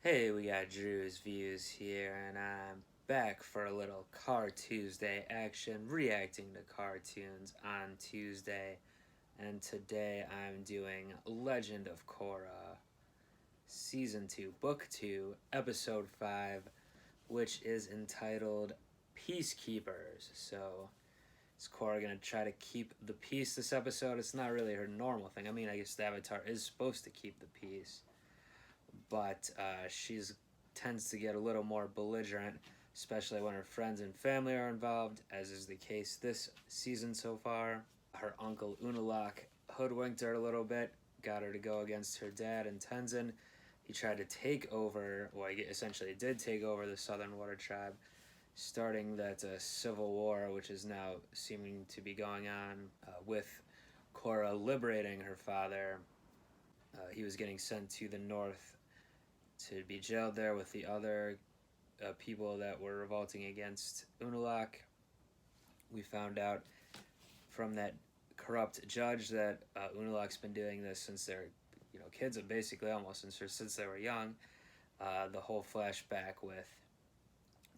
Hey, we got Drewz Viewz here, and I'm back for a little Car Tuesday action, reacting to cartoons on Tuesday. And today I'm doing Legend of Korra, Season 2, Book 2, Episode 5, which is entitled Peacekeepers. So, is Korra gonna try to keep the peace this episode? It's not really her normal thing. I mean, I guess the Avatar is supposed to keep the peace, but she's tends to get a little more belligerent, especially when her friends and family are involved, as is the case this season so far. Her uncle Unalak hoodwinked her a little bit, got her to go against her dad and Tenzin. He tried to take over, well, he essentially did take over the Southern Water Tribe, starting that civil war, which is now seeming to be going on with Korra liberating her father. He was getting sent to the north to be jailed there with the other people that were revolting against Unalak. We found out from that corrupt judge that Unalak's been doing this since they're, kids, basically almost since they were young. The whole flashback with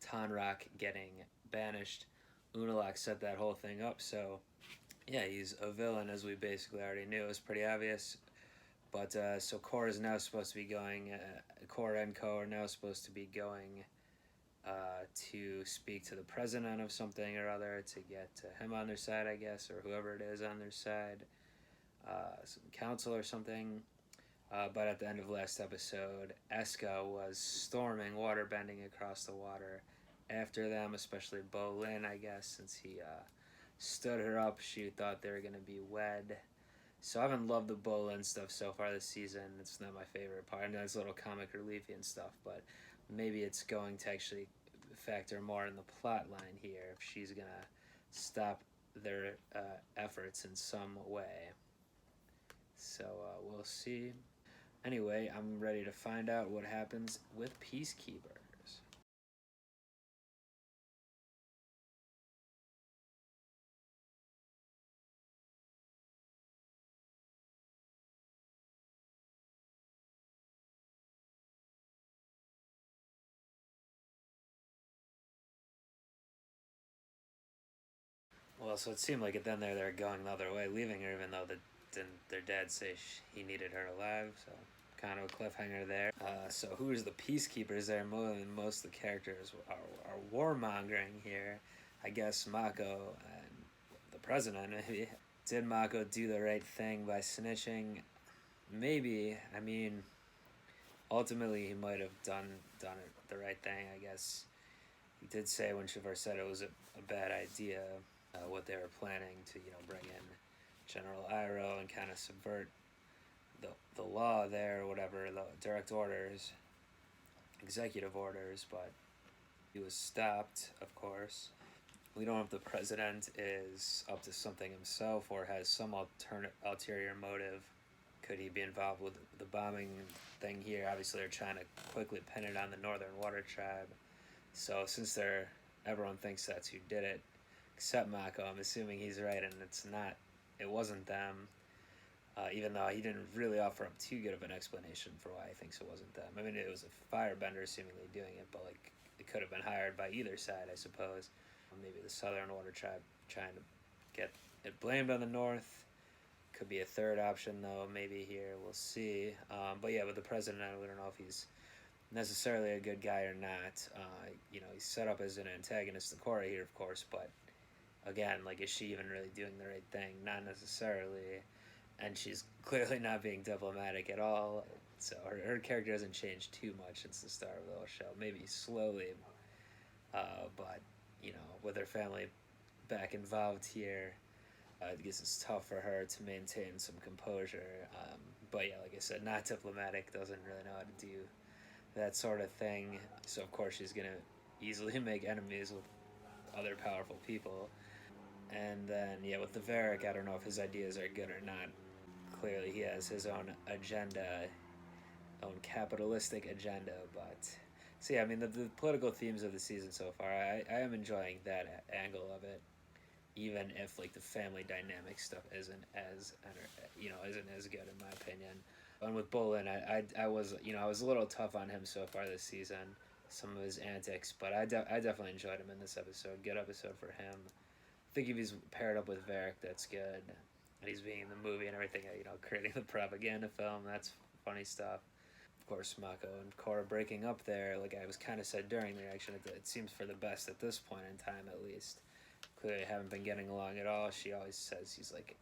Tanrak getting banished, Unalak set that whole thing up. So, yeah, he's a villain, as we basically already knew. It was pretty obvious. But so Korra is now supposed to be going. Korra and Co are now supposed to be going to speak to the president of something or other to get him on their side, I guess, or whoever it is on their side, some council or something. But at the end of last episode, Eska was storming waterbending across the water after them, especially Bolin, I guess, since he stood her up. She thought they were going to be wed. So I haven't loved the Bolin stuff so far this season. It's not my favorite part. I know it's a little comic reliefy and stuff, but maybe it's going to actually factor more in the plot line here if she's going to stop their efforts in some way. So we'll see. Anyway, I'm ready to find out what happens with Peacekeepers. Well, so it seemed like at then they're going the other way, leaving her, even though didn't their dad say he needed her alive. So kind of a cliffhanger there. So who's the Peacekeepers there? More than most of the characters are warmongering here. I guess Mako and the president, maybe. Did Mako do the right thing by snitching? Maybe. I mean, ultimately he might have done it the right thing, I guess. He did say when Shavar said it was a bad idea, what they were planning to, bring in General Iroh and kind of subvert the law there, or whatever, the direct orders, executive orders, but he was stopped, of course. We don't know if the president is up to something himself or has some ulterior motive. Could he be involved with the bombing thing here? Obviously, they're trying to quickly pin it on the Northern Water Tribe. So since everyone thinks that's who did it, except Mako, I'm assuming he's right, and it wasn't them. Even though he didn't really offer up too good of an explanation for why he thinks it wasn't them. I mean, it was a firebender seemingly doing it, but it could have been hired by either side, I suppose. Maybe the Southern Water Tribe trying to get it blamed on the North. Could be a third option, though, maybe here. We'll see. But yeah, with the president, we don't know if he's necessarily a good guy or not. He's set up as an antagonist to Korra here, of course, but again, is she even really doing the right thing? Not necessarily. And she's clearly not being diplomatic at all. So her character hasn't changed too much since the start of the whole show. Maybe slowly, but with her family back involved here, I guess it's tough for her to maintain some composure. But yeah, like I said, not diplomatic, doesn't really know how to do that sort of thing. So of course she's gonna easily make enemies with other powerful people. And then yeah, with the Varric, I don't know if his ideas are good or not. Clearly he has his own agenda, own capitalistic agenda, but so yeah, I mean the political themes of the season so far, I am enjoying that angle of it, even if the family dynamic stuff isn't as good in my opinion. And with Bolin, I was, I was a little tough on him so far this season, some of his antics, but I definitely enjoyed him in this episode. Good episode for him. I think if he's paired up with Varric, that's good. And he's being in the movie and everything, creating the propaganda film, that's funny stuff. Of course, Mako and Korra breaking up there, like I was kind of said during the reaction, it seems for the best at this point in time, at least. Clearly haven't been getting along at all. She always says he's like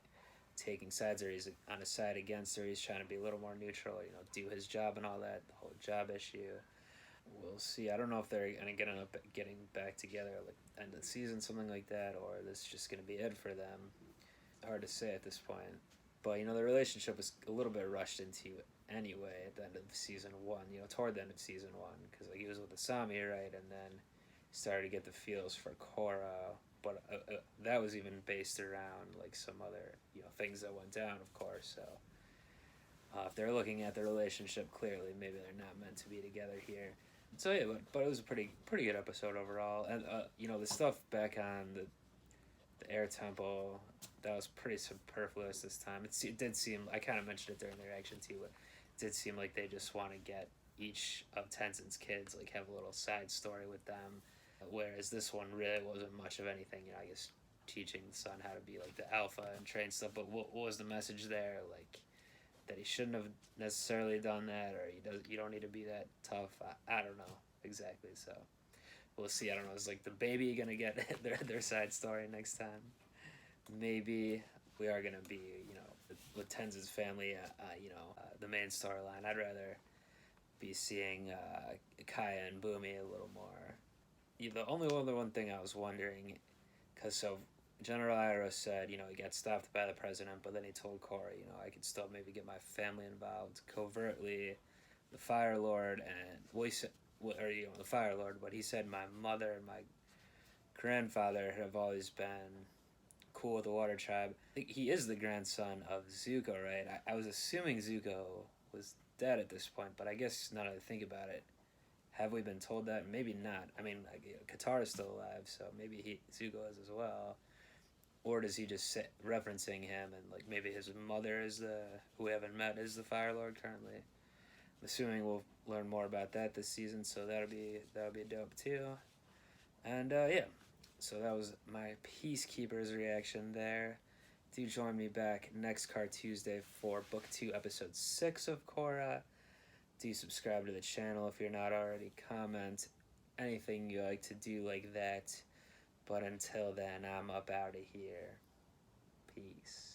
taking sides, or he's on a side against her. He's trying to be a little more neutral, do his job and all that, the whole job issue. We'll see. I don't know if they're gonna end up getting back together like end of the season, something like that, or this is just gonna be it for them. Hard to say at this point. But the relationship was a little bit rushed into anyway at the end of season one. Toward the end of season one, because like he was with Asami, right, and then started to get the feels for Korra. But that was even based around like some other things that went down, of course. So if they're looking at the relationship clearly, maybe they're not meant to be together here. So yeah, but it was a pretty good episode overall, and the stuff back on the air temple, that was pretty superfluous this time. It did seem, I kind of mentioned it during the reaction too, but it did seem like they just want to get each of Tenzin's kids, like have a little side story with them, whereas this one really wasn't much of anything. I guess teaching the son how to be like the alpha and train stuff, but what was the message there? Like that he shouldn't have necessarily done that, or you don't need to be that tough. I don't know exactly, so we'll see. I don't know. Is like the baby gonna get their side story next time? Maybe we are gonna be with Tenzin's family. The main storyline. I'd rather be seeing Kaya and Bumi a little more. The only other one thing I was wondering, because General Iroh said, he got stopped by the president, but then he told Korra, I could still maybe get my family involved covertly. The Fire Lord and the Fire Lord, but he said my mother and my grandfather have always been cool with the Water Tribe. I think he is the grandson of Zuko, right? I was assuming Zuko was dead at this point, but I guess now that I think about it, have we been told that? Maybe not. I mean, Katara's still alive, so maybe Zuko is as well. Or does he just sit referencing him and like maybe his mother is who we haven't met is the Fire Lord currently? I'm assuming we'll learn more about that this season, so that'll be dope too. And yeah, so that was my Peacekeepers reaction there. Do join me back next Car Tuesday for Book 2, Episode 6 of Korra. Do subscribe to the channel if you're not already. Comment anything you like to do like that. But until then, I'm up out of here. Peace.